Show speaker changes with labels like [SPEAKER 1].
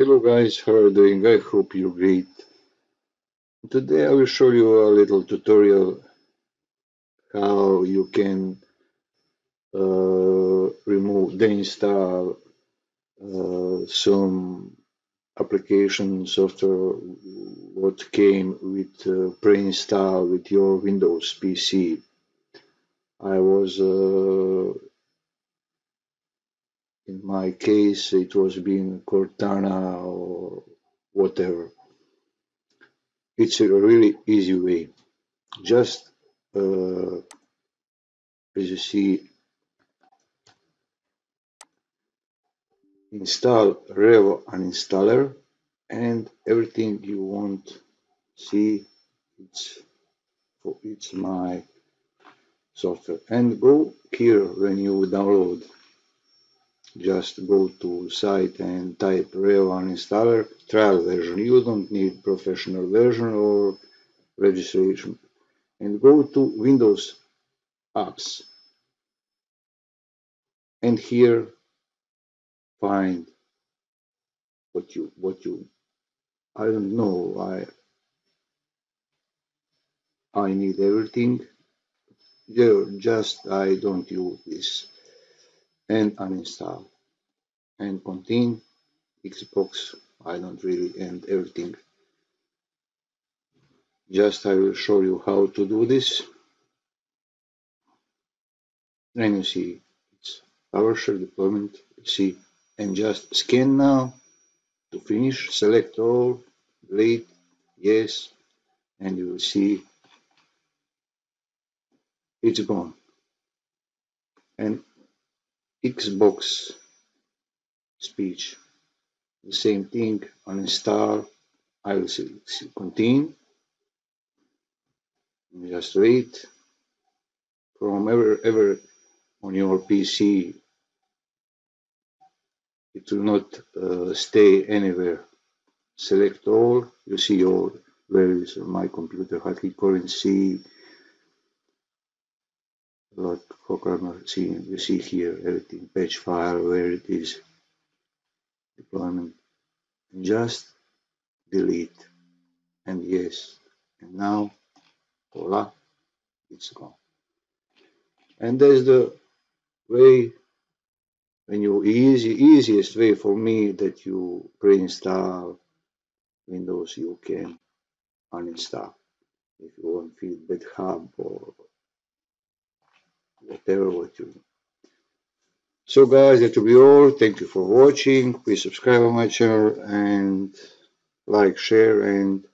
[SPEAKER 1] Hello guys, how are you doing? I hope you're great. Today I will show you a little tutorial how you can deinstall some application software what came with pre-install with your Windows PC. I was in my case it was being Cortana or whatever. It's a really easy way. Just as you see, install Revo uninstaller and everything you want see it's my software. And go here when you download, just go to site and type Revo uninstaller trial version. You don't need professional version or registration. And go to Windows apps and here find what you I don't know. I need everything. Just I don't use this and uninstall and continue Xbox. I don't really and everything. Just I will show you how to do this. And you see it's PowerShell deployment. You see, and just scan now to finish. Select all, delete, yes, and you will see it's gone. And Xbox speech, the same thing. Uninstall. I will see continue. Just wait. From ever on your PC, it will not stay anywhere. Select all. You see all where is my computer hotkey currency. Like you see here everything, patch file, where it is, deployment. Just delete and yes, and now voila, it's gone. And that's the way when you easiest way for me that you pre-install Windows. You can uninstall if you want feedback hub or whatever what you. So guys, that will be all. Thank you for watching. Please subscribe on my channel and like, share, and